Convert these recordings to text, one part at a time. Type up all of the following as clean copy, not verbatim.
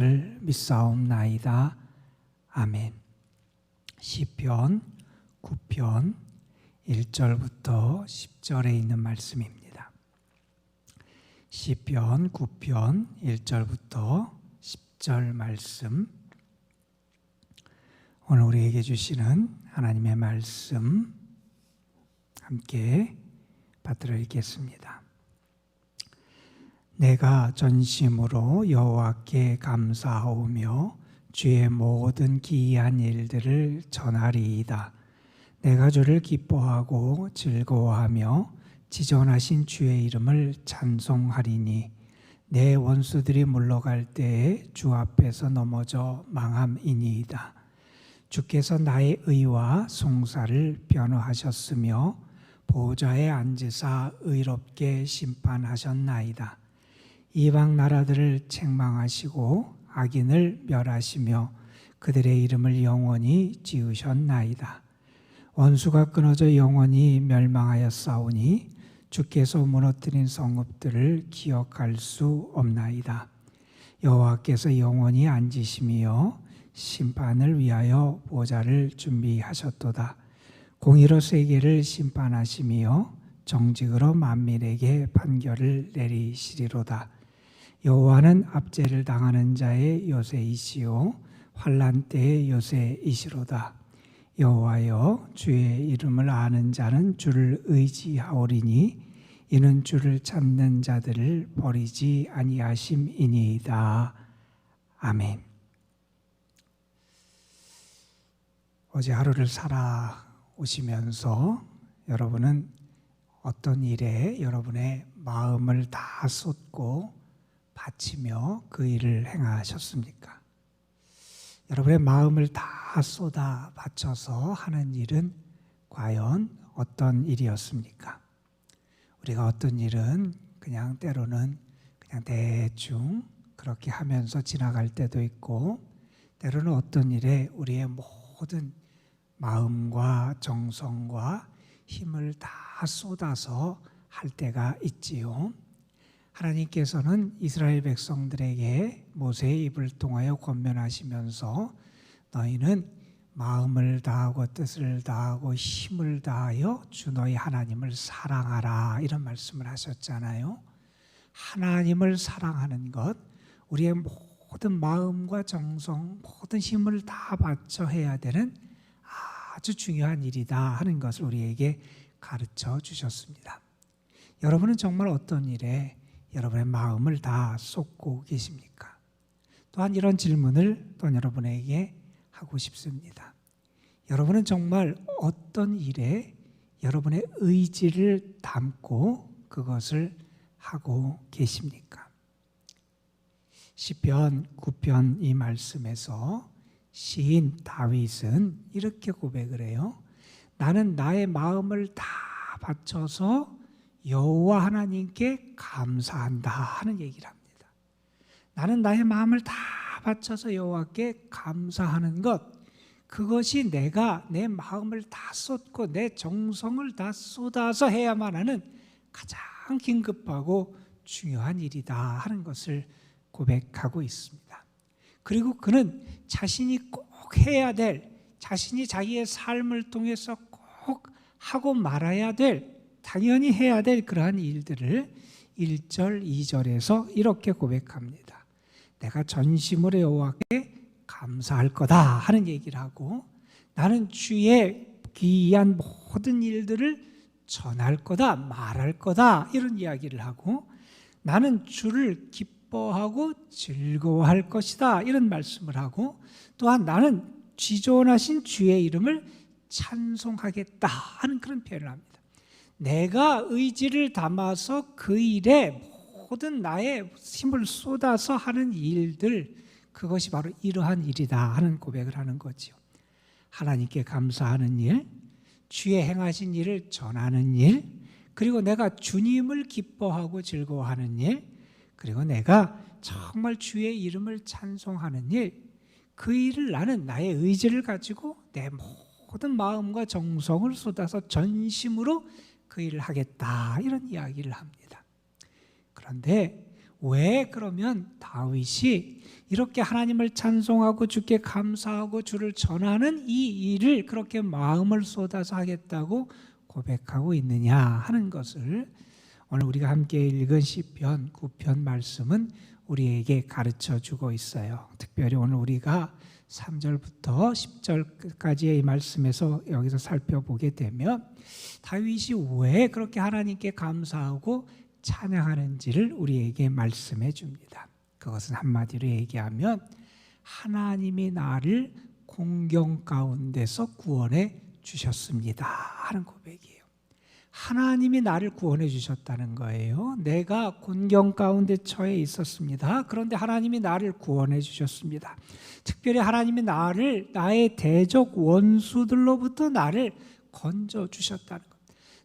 믿사옵나이다. 아멘. 시편 9편 1절부터 10절에 있는 말씀입니다. 시편 9편 1절부터 10절 말씀, 오늘 우리에게 주시는 하나님의 말씀 함께 받들어 읽겠습니다. 내가 전심으로 여호와께 감사하오며 주의 모든 기이한 일들을 전하리이다. 내가 주를 기뻐하고 즐거워하며 지존하신 주의 이름을 찬송하리니 내 원수들이 물러갈 때에 주 앞에서 넘어져 망함이니이다. 주께서 나의 의와 송사를 변호하셨으며 보좌에 앉으사 의롭게 심판하셨나이다. 이방 나라들을 책망하시고 악인을 멸하시며 그들의 이름을 영원히 지으셨나이다. 원수가 끊어져 영원히 멸망하였사오니 주께서 무너뜨린 성읍들을 기억할 수 없나이다. 여호와께서 영원히 앉으시며 심판을 위하여 보좌를 준비하셨도다. 공의로 세계를 심판하시며 정직으로 만민에게 판결을 내리시리로다. 여호와는 압제를 당하는 자의 요새이시오 환난 때의 요새이시로다. 여호와여, 주의 이름을 아는 자는 주를 의지하오리니 이는 주를 찾는 자들을 버리지 아니하심이니이다. 아멘. 어제 하루를 살아오시면서 여러분은 어떤 일에 여러분의 마음을 다 쏟고 바치며 그 일을 행하셨습니까? 여러분의 마음을 다 쏟아 바쳐서 하는 일은 과연 어떤 일이었습니까? 우리가 어떤 일은 그냥 때로는 그냥 대충 그렇게 하면서 지나갈 때도 있고, 때로는 어떤 일에 우리의 모든 마음과 정성과 힘을 다 쏟아서 할 때가 있지요. 하나님께서는 이스라엘 백성들에게 모세의 입을 통하여 권면하시면서 너희는 마음을 다하고 뜻을 다하고 힘을 다하여 주 너희 하나님을 사랑하라, 이런 말씀을 하셨잖아요. 하나님을 사랑하는 것, 우리의 모든 마음과 정성, 모든 힘을 다 바쳐 해야 되는 아주 중요한 일이다 하는 것을 우리에게 가르쳐 주셨습니다. 여러분은 정말 어떤 일에 여러분의 마음을 다 쏟고 계십니까? 또한 이런 질문을 또 여러분에게 하고 싶습니다. 여러분은 정말 어떤 일에 여러분의 의지를 담고 그것을 하고 계십니까? 시편 9편 이 말씀에서 시인 다윗은 이렇게 고백을 해요. 나는 나의 마음을 다 바쳐서 여호와 하나님께 감사한다 하는 얘기를 합니다. 나는 나의 마음을 다 바쳐서 여호와께 감사하는 것, 그것이 내가 내 마음을 다 쏟고 내 정성을 다 쏟아서 해야만 하는 가장 긴급하고 중요한 일이다 하는 것을 고백하고 있습니다. 그리고 그는 자신이 꼭 해야 될, 자신이 자기의 삶을 통해서 꼭 하고 말아야 될, 당연히 해야 될 그러한 일들을 1절, 2절에서 이렇게 고백합니다. 내가 전심으로 여호와께 감사할 거다 하는 얘기를 하고, 나는 주의 귀한 모든 일들을 전할 거다, 말할 거다, 이런 이야기를 하고, 나는 주를 기뻐하고 즐거워할 것이다, 이런 말씀을 하고, 또한 나는 지존하신 주의 이름을 찬송하겠다 하는 그런 표현을 합니다. 내가 의지를 담아서 그 일에 모든 나의 힘을 쏟아서 하는 일들, 그것이 바로 이러한 일이다 하는 고백을 하는 거죠. 하나님께 감사하는 일, 주의 행하신 일을 전하는 일, 그리고 내가 주님을 기뻐하고 즐거워하는 일, 그리고 내가 정말 주의 이름을 찬송하는 일, 그 일을 나는 나의 의지를 가지고 내 모든 마음과 정성을 쏟아서 전심으로 그 일을 하겠다, 이런 이야기를 합니다. 그런데 왜 그러면 다윗이 이렇게 하나님을 찬송하고 주께 감사하고 주를 전하는 이 일을 그렇게 마음을 쏟아서 하겠다고 고백하고 있느냐 하는 것을 오늘 우리가 함께 읽은 시편 9편 말씀은 우리에게 가르쳐 주고 있어요. 특별히 오늘 우리가 3절부터 10절까지의 이 말씀에서 여기서 살펴보게 되면 다윗이 왜 그렇게 하나님께 감사하고 찬양하는지를 우리에게 말씀해 줍니다. 그것은 한마디로 얘기하면 하나님이 나를 공경 가운데서 구원해 주셨습니다 하는 고백이에요. 하나님이 나를 구원해 주셨다는 거예요. 내가 곤경 가운데 처해 있었습니다. 그런데 하나님이 나를 구원해 주셨습니다. 특별히 하나님이 나의 대적 원수들로부터 나를 건져 주셨다는 것.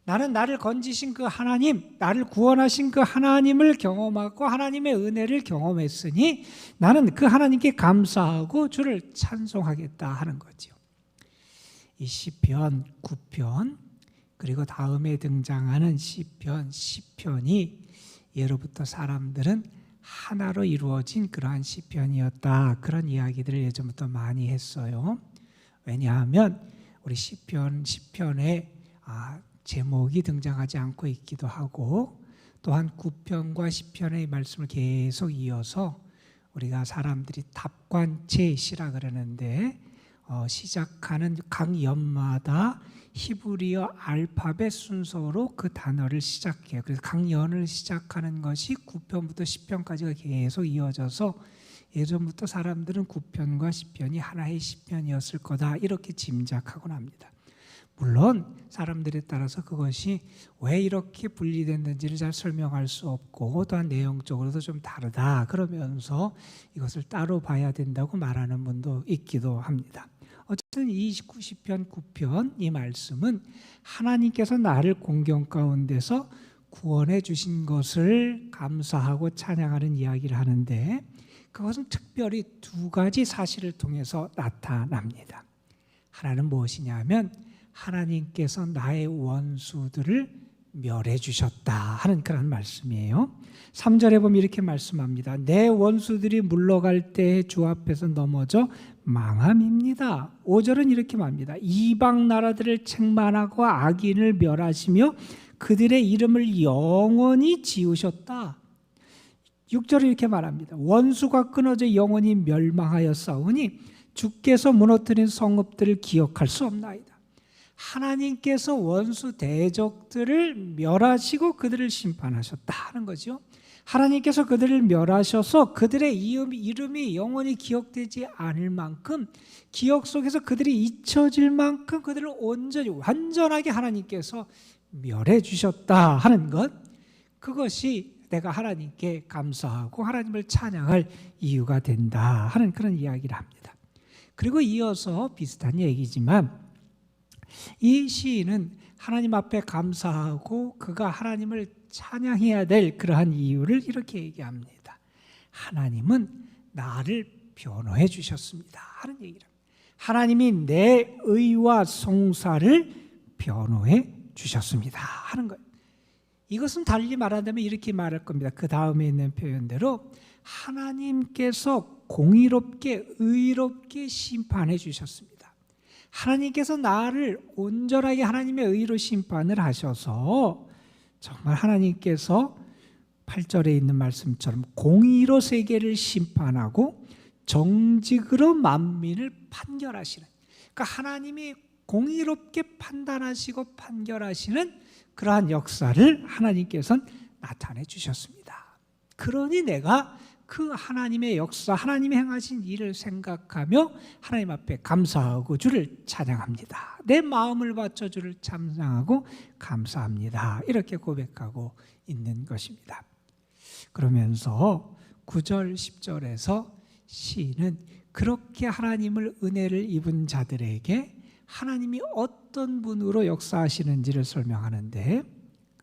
나는 나를 건지신 그 하나님, 나를 구원하신 그 하나님을 경험하고 하나님의 은혜를 경험했으니 나는 그 하나님께 감사하고 주를 찬송하겠다 하는 거죠. 이 시편 9편 그리고 다음에 등장하는 시편 10편이 예로부터 사람들은 하나로 이루어진 그러한 시편이었다, 그런 이야기들을 예전부터 많이 했어요. 왜냐하면 우리 시편 10편에 제목이 등장하지 않고 있기도 하고, 또한 9편과 10편의 말씀을 계속 이어서 우리가 사람들이 답관체시라 그러는데 시작하는 각 연마다 히브리어 알파벳 순서로 그 단어를 시작해요. 그래서 각 연을 시작하는 것이 9편부터 10편까지가 계속 이어져서 예전부터 사람들은 9편과 10편이 하나의 시편이었을 거다 이렇게 짐작하곤 합니다. 물론 사람들에 따라서 그것이 왜 이렇게 분리됐는지를 잘 설명할 수 없고 또한 내용적으로도 좀 다르다 그러면서 이것을 따로 봐야 된다고 말하는 분도 있기도 합니다. 어쨌든 29시편 9편 이 말씀은 하나님께서 나를 공경 가운데서 구원해 주신 것을 감사하고 찬양하는 이야기를 하는데 그것은 특별히 두 가지 사실을 통해서 나타납니다. 하나는 무엇이냐면 하나님께서 나의 원수들을 멸해 주셨다 하는 그런 말씀이에요. 3절에 보면 이렇게 말씀합니다. 내 원수들이 물러갈 때 주 앞에서 넘어져 망함입니다. 5절은 이렇게 말합니다. 이방 나라들을 책망하고 악인을 멸하시며 그들의 이름을 영원히 지우셨다. 6절은 이렇게 말합니다. 원수가 끊어져 영원히 멸망하였사오니 주께서 무너뜨린 성읍들을 기억할 수 없나이다. 하나님께서 원수 대적들을 멸하시고 그들을 심판하셨다 하는 거죠. 하나님께서 그들을 멸하셔서 그들의 이름이 영원히 기억되지 않을 만큼, 기억 속에서 그들이 잊혀질 만큼 그들을 온전히 완전하게 하나님께서 멸해 주셨다 하는 것, 그것이 내가 하나님께 감사하고 하나님을 찬양할 이유가 된다 하는 그런 이야기를 합니다. 그리고 이어서 비슷한 얘기지만 이 시인은 하나님 앞에 감사하고 그가 하나님을 찬양해야 될 그러한 이유를 이렇게 얘기합니다. 하나님은 나를 변호해 주셨습니다 하는 얘기를 합니다. 하나님이 내 의와 송사를 변호해 주셨습니다 하는 거예요. 이것은 달리 말한다면 이렇게 말할 겁니다. 그 다음에 있는 표현대로 하나님께서 공의롭게 의롭게 심판해 주셨습니다. 하나님께서 나를 온전하게 하나님의 의로 심판을 하셔서 정말 하나님께서 8절에 있는 말씀처럼 공의로 세계를 심판하고 정직으로 만민을 판결하시는, 그러니까 하나님이 공의롭게 판단하시고 판결하시는 그러한 역사를 하나님께서는 나타내 주셨습니다. 그러니 내가 그 하나님의 역사, 하나님이 행하신 일을 생각하며 하나님 앞에 감사하고 주를 찬양합니다. 내 마음을 바쳐 주를 찬양하고 감사합니다. 이렇게 고백하고 있는 것입니다. 그러면서 9절, 10절에서 시인은 그렇게 하나님을 은혜를 입은 자들에게 하나님이 어떤 분으로 역사하시는지를 설명하는데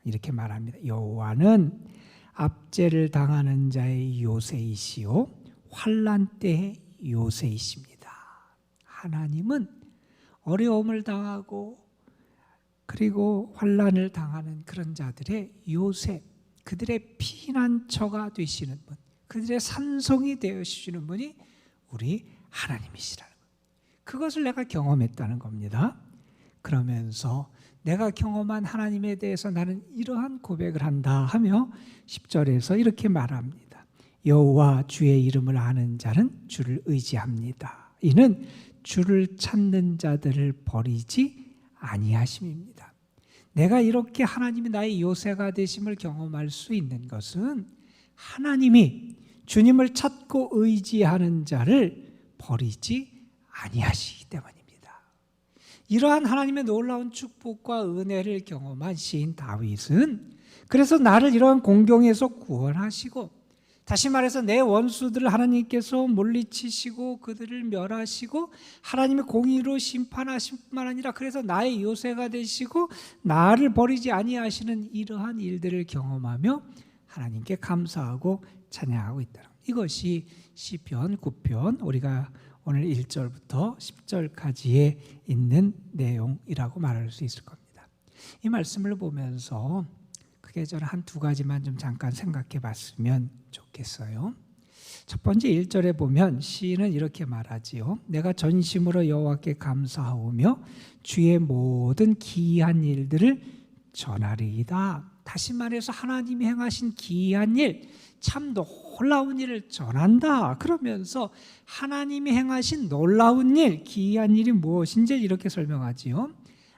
이렇게 말합니다. 여호와는 압제를 당하는 자의 요새이시오 환난 때의 요새이십니다. 하나님은 어려움을 당하고 그리고 환난을 당하는 그런 자들의 요새, 그들의 피난처가 되시는 분, 그들의 산성이 되어주시는 분이 우리 하나님이시라는 거예요. 그것을 내가 경험했다는 겁니다. 그러면서 내가 경험한 하나님에 대해서 나는 이러한 고백을 한다 하며 10절에서 이렇게 말합니다. 여호와 주의 이름을 아는 자는 주를 의지합니다. 이는 주를 찾는 자들을 버리지 아니하심입니다. 내가 이렇게 하나님이 나의 요새가 되심을 경험할 수 있는 것은 하나님이 주님을 찾고 의지하는 자를 버리지 아니하시기 때문입니다. 이러한 하나님의 놀라운 축복과 은혜를 경험한 시인 다윗은 그래서 나를 이러한 공경에서 구원하시고, 다시 말해서 내 원수들을 하나님께서 물리치시고 그들을 멸하시고 하나님의 공의로 심판하실 뿐만 아니라 그래서 나의 요새가 되시고 나를 버리지 아니하시는 이러한 일들을 경험하며 하나님께 감사하고 찬양하고 있다. 이것이 시편 9편 우리가 오늘 1절부터 10절까지에 있는 내용이라고 말할 수 있을 겁니다. 이 말씀을 보면서 크게 저는 한 두 가지만 좀 잠깐 생각해 봤으면 좋겠어요. 첫 번째 1절에 보면 시인은 이렇게 말하지요. 내가 전심으로 여호와께 감사하오며 주의 모든 기이한 일들을 전하리이다. 다시 말해서 하나님이 행하신 기이한 일, 참 놀라운 일을 전한다. 그러면서 하나님이 행하신 놀라운 일, 기이한 일이 무엇인지 이렇게 설명하지요.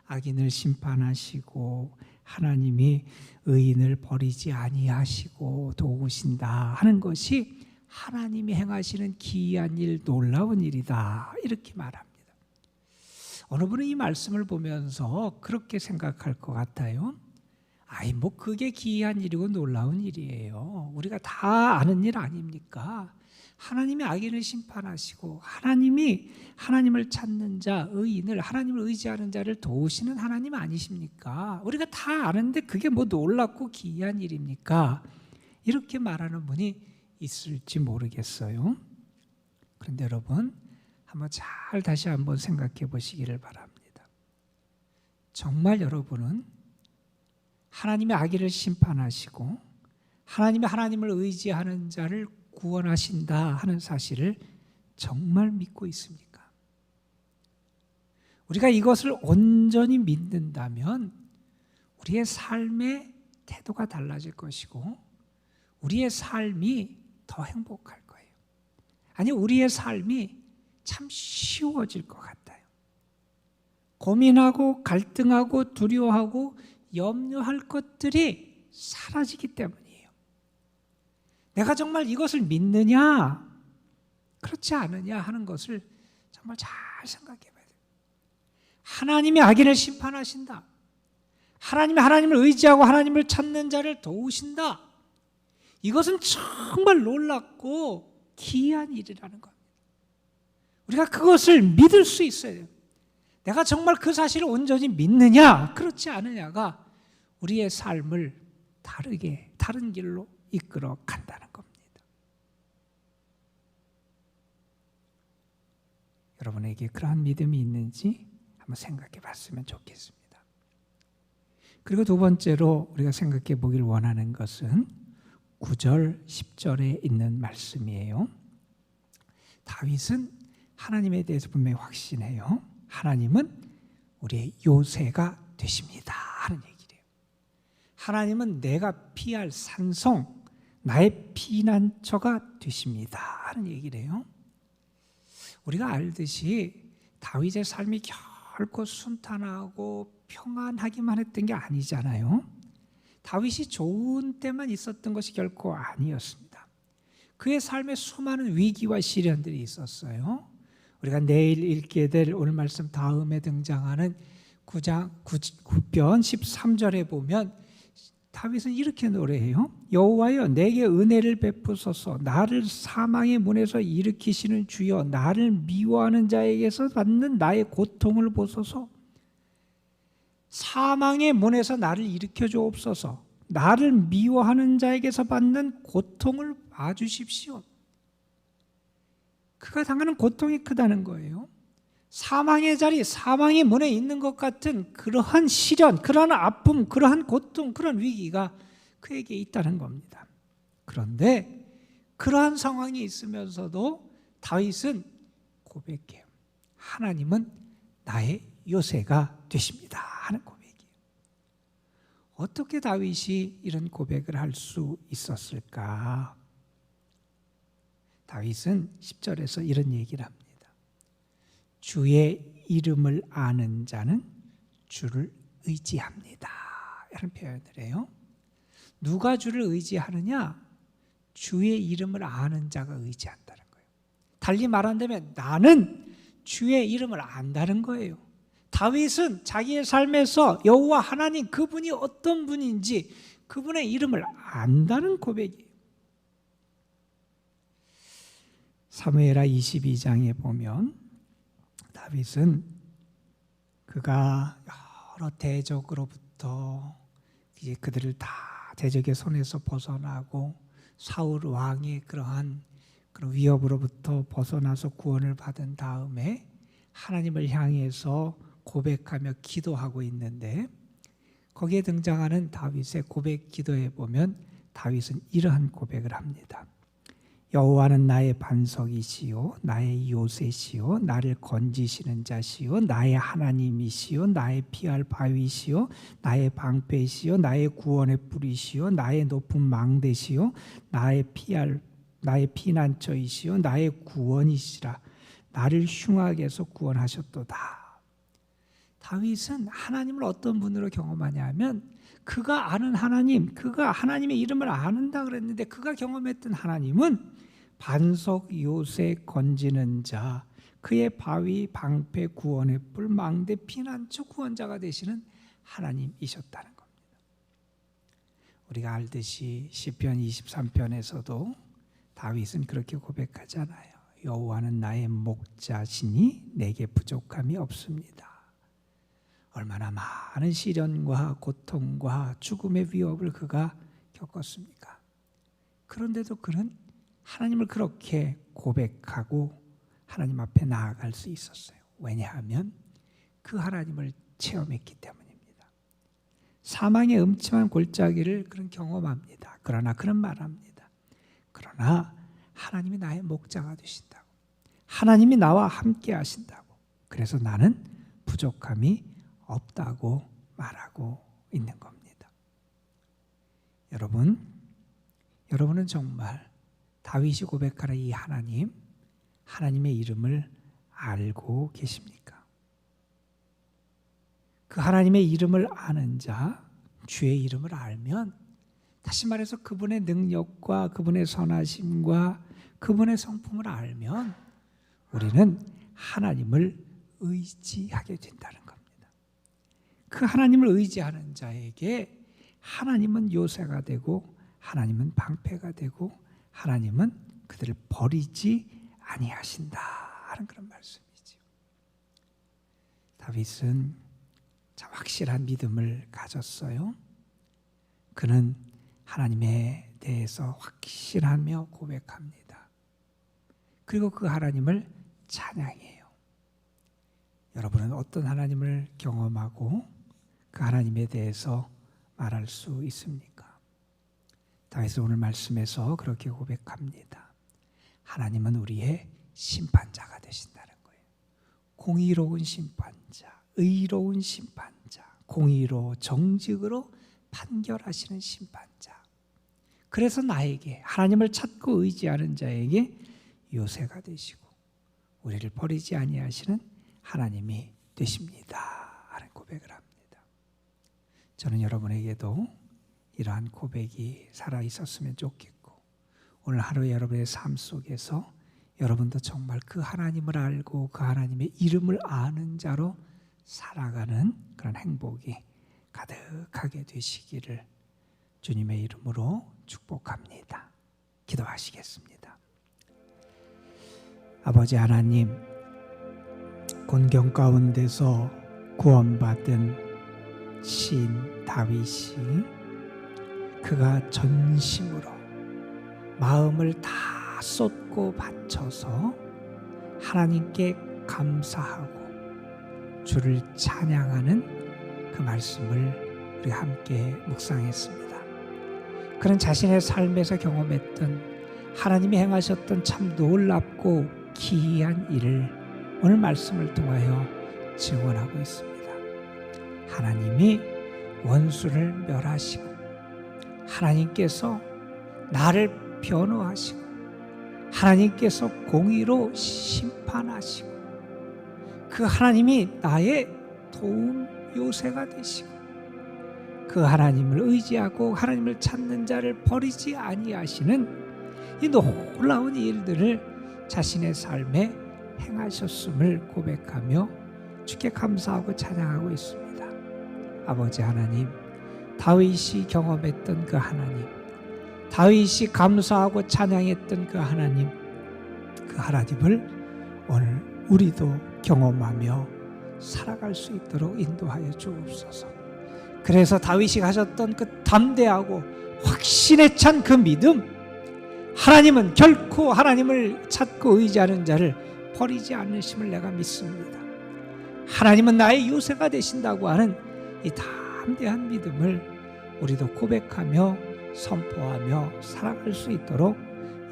악인을 심판하시고 하나님이 의인을 버리지 아니하시고 도우신다 하는 것이 하나님이 행하시는 기이한 일, 놀라운 일이다. 이렇게 말합니다. 어느 분은 이 말씀을 보면서 그렇게 생각할 것 같아요. 뭐 그게 기이한 일이고 놀라운 일이에요. 우리가 다 아는 일 아닙니까? 하나님이 악인을 심판하시고 하나님이 하나님을 찾는 자, 의인을, 하나님을 의지하는 자를 도우시는 하나님 아니십니까? 우리가 다 아는데 그게 뭐 놀랍고 기이한 일입니까? 이렇게 말하는 분이 있을지 모르겠어요. 그런데 여러분, 한번 잘 다시 한번 생각해 보시기를 바랍니다. 정말 여러분은 하나님의 악인을 심판하시고 하나님이 하나님을 의지하는 자를 구원하신다 하는 사실을 정말 믿고 있습니까? 우리가 이것을 온전히 믿는다면 우리의 삶의 태도가 달라질 것이고 우리의 삶이 더 행복할 거예요. 아니, 우리의 삶이 참 쉬워질 것 같아요. 고민하고 갈등하고 두려워하고 염려할 것들이 사라지기 때문이에요. 내가 정말 이것을 믿느냐, 그렇지 않느냐 하는 것을 정말 잘 생각해 봐야 돼요. 하나님이 악인을 심판하신다. 하나님이 하나님을 의지하고 하나님을 찾는 자를 도우신다. 이것은 정말 놀랍고 기이한 일이라는 겁니다. 우리가 그것을 믿을 수 있어야 돼요. 내가 정말 그 사실을 온전히 믿느냐, 그렇지 않느냐가 우리의 삶을 다른 길로 이끌어 간다는 겁니다. 여러분에게 그러한 믿음이 있는지 한번 생각해 봤으면 좋겠습니다. 그리고 두 번째로 우리가 생각해 보길 원하는 것은 9절, 10절에 있는 말씀이에요. 다윗은 하나님에 대해서 분명히 확신해요. 하나님은 우리의 요새가 되십니다 하는 얘기예요. 하나님은 내가 피할 산성, 나의 피난처가 되십니다 하는 얘기래요. 우리가 알듯이 다윗의 삶이 결코 순탄하고 평안하기만 했던 게 아니잖아요. 다윗이 좋은 때만 있었던 것이 결코 아니었습니다. 그의 삶에 수많은 위기와 시련들이 있었어요. 우리가 내일 읽게 될 오늘 말씀 다음에 등장하는 9편 13절에 보면 다윗은 이렇게 노래해요. 여호와여, 내게 은혜를 베푸소서. 나를 사망의 문에서 일으키시는 주여, 나를 미워하는 자에게서 받는 나의 고통을 보소서. 사망의 문에서 나를 일으켜 주옵소서. 나를 미워하는 자에게서 받는 고통을 봐주십시오. 그가 당하는 고통이 크다는 거예요. 사망의 자리, 사망의 문에 있는 것 같은 그러한 시련, 그러한 아픔, 그러한 고통, 그런 위기가 그에게 있다는 겁니다. 그런데 그러한 상황이 있으면서도 다윗은 고백해요. 하나님은 나의 요새가 되십니다 하는 고백이에요. 어떻게 다윗이 이런 고백을 할 수 있었을까? 다윗은 10절에서 이런 얘기를 합니다. 주의 이름을 아는 자는 주를 의지합니다. 이런 표현을 해요. 누가 주를 의지하느냐? 주의 이름을 아는 자가 의지한다는 거예요. 달리 말한다면 나는 주의 이름을 안다는 거예요. 다윗은 자기의 삶에서 여호와 하나님 그분이 어떤 분인지 그분의 이름을 안다는 고백이에요. 사무엘하 22장에 보면 다윗은 그가 여러 대적으로부터 이제 그들을 다 대적의 손에서 벗어나고 사울 왕의 그러한 그런 위협으로부터 벗어나서 구원을 받은 다음에 하나님을 향해서 고백하며 기도하고 있는데 거기에 등장하는 다윗의 고백 기도에 보면 다윗은 이러한 고백을 합니다. 여호와는 나의 반석이시요 나의 요새시요 나를 건지시는 자시요 나의 하나님이시요 나의 피할 바위시요 나의 방패시요 나의 구원의 뿌리시요 나의 높은 망대시요 나의 피난처이시요 나의 구원이시라 나를 흉악에서 구원하셨도다. 다윗은 하나님을 어떤 분으로 경험하냐면 그가 아는 하나님, 그가 하나님의 이름을 아는다 그랬는데 그가 경험했던 하나님은 반석, 요새, 건지는 자, 그의 바위, 방패, 구원의 뿔, 망대, 피난처, 구원자가 되시는 하나님이셨다는 겁니다. 우리가 알듯이 시편 23편에서도 다윗은 그렇게 고백하잖아요. 여호와는 나의 목자시니 내게 부족함이 없습니다. 얼마나 많은 시련과 고통과 죽음의 위협을 그가 겪었습니까? 그런데도 그는 하나님을 그렇게 고백하고 하나님 앞에 나아갈 수 있었어요. 왜냐하면 그 하나님을 체험했기 때문입니다. 사망의 음침한 골짜기를 그는 경험합니다. 그러나 그는 말합니다. 그러나 하나님이 나의 목자가 되신다고. 하나님이 나와 함께 하신다고. 그래서 나는 부족함이 없다고 말하고 있는 겁니다. 여러분은 정말 다윗이 고백하는 이 하나님의 이름을 알고 계십니까? 그 하나님의 이름을 아는 자, 주의 이름을 알면 다시 말해서 그분의 능력과 그분의 선하심과 그분의 성품을 알면 우리는 하나님을 의지하게 된다는 겁니다. 그 하나님을 의지하는 자에게 하나님은 요새가 되고 하나님은 방패가 되고 하나님은 그들을 버리지 아니하신다 하는 그런 말씀이죠. 다윗은 참 확실한 믿음을 가졌어요. 그는 하나님에 대해서 확실하며 고백합니다. 그리고 그 하나님을 찬양해요. 여러분은 어떤 하나님을 경험하고 그 하나님에 대해서 말할 수 있습니까? 다윗은 오늘 말씀에서 그렇게 고백합니다. 하나님은 우리의 심판자가 되신다는 거예요. 공의로운 심판자, 의로운 심판자, 공의로 정직으로 판결하시는 심판자. 그래서 나에게 하나님을 찾고 의지하는 자에게 요새가 되시고 우리를 버리지 아니하시는 하나님이 되십니다 하는 고백을 합니다. 저는 여러분에게도 이러한 고백이 살아있었으면 좋겠고 오늘 하루 여러분의 삶 속에서 여러분도 정말 그 하나님을 알고 그 하나님의 이름을 아는 자로 살아가는 그런 행복이 가득하게 되시기를 주님의 이름으로 축복합니다. 기도하시겠습니다. 아버지 하나님, 곤경 가운데서 구원받은 시인 다윗이 그가 전심으로 마음을 다 쏟고 바쳐서 하나님께 감사하고 주를 찬양하는 그 말씀을 우리 함께 묵상했습니다. 그런 자신의 삶에서 경험했던 하나님이 행하셨던 참 놀랍고 기이한 일을 오늘 말씀을 통하여 증언하고 있습니다. 하나님이 원수를 멸하시고 하나님께서 나를 변호하시고 하나님께서 공의로 심판하시고 그 하나님이 나의 도움 요새가 되시고 그 하나님을 의지하고 하나님을 찾는 자를 버리지 아니하시는 이 놀라운 일들을 자신의 삶에 행하셨음을 고백하며 주께 감사하고 찬양하고 있습니다. 아버지 하나님, 다윗이 경험했던 그 하나님, 다윗이 감사하고 찬양했던 그 하나님을 오늘 우리도 경험하며 살아갈 수 있도록 인도하여 주옵소서. 그래서 다윗이 가졌던 그 담대하고 확신에 찬 그 믿음, 하나님은 결코 하나님을 찾고 의지하는 자를 버리지 않으심을 내가 믿습니다. 하나님은 나의 요새가 되신다고 하는 이 담대한 믿음을 우리도 고백하며 선포하며 살아갈 수 있도록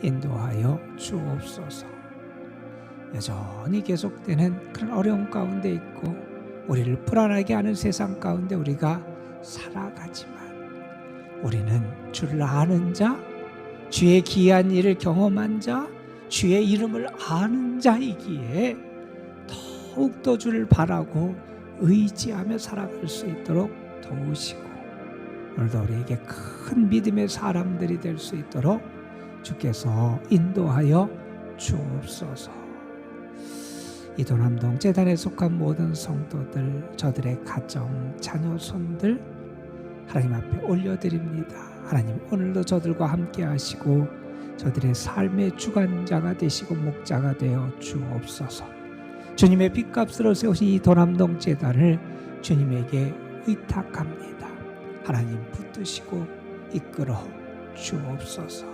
인도하여 주옵소서. 여전히 계속되는 그런 어려움 가운데 있고 우리를 불안하게 하는 세상 가운데 우리가 살아가지만 우리는 주를 아는 자, 주의 기이한 일을 경험한 자, 주의 이름을 아는 자이기에 더욱더 주를 바라고 의지하며 살아갈 수 있도록 도우시고 오늘도 우리에게 큰 믿음의 사람들이 될 수 있도록 주께서 인도하여 주옵소서. 이도남동 재단에 속한 모든 성도들, 저들의 가정, 자녀, 손들 하나님 앞에 올려드립니다. 하나님, 오늘도 저들과 함께 하시고 저들의 삶의 주관자가 되시고 목자가 되어 주옵소서. 주님의 빚값으로 세우신 이 도남동 재단을 주님에게 의탁합니다. 하나님 붙드시고 이끌어 주옵소서.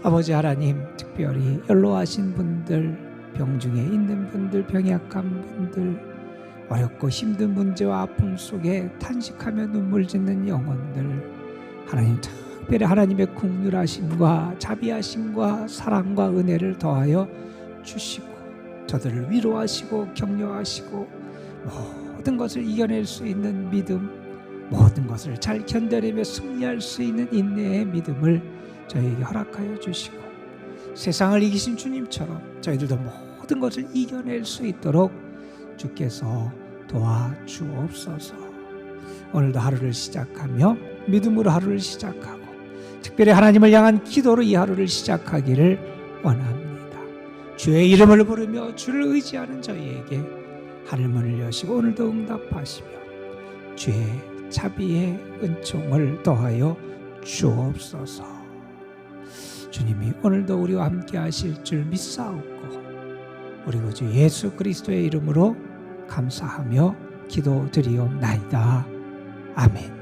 아버지 하나님, 특별히 연로하신 분들, 병중에 있는 분들, 병이 약한 분들, 어렵고 힘든 문제와 아픔 속에 탄식하며 눈물 짓는 영혼들, 하나님 특별히 하나님의 긍휼하심과 자비하심과 사랑과 은혜를 더하여 주시고 저들을 위로하시고 격려하시고 모든 것을 이겨낼 수 있는 믿음, 모든 것을 잘 견뎌내며 승리할 수 있는 인내의 믿음을 저희에게 허락하여 주시고 세상을 이기신 주님처럼 저희들도 모든 것을 이겨낼 수 있도록 주께서 도와주옵소서. 오늘도 하루를 시작하며 믿음으로 하루를 시작하고 특별히 하나님을 향한 기도로 이 하루를 시작하기를 원합니다. 주의 이름을 부르며 주를 의지하는 저희에게 하늘문을 여시고 오늘도 응답하시며 주의 자비의 은총을 더하여 주옵소서. 주님이 오늘도 우리와 함께 하실 줄 믿사옵고 우리 구주 예수 그리스도의 이름으로 감사하며 기도드리옵나이다. 아멘.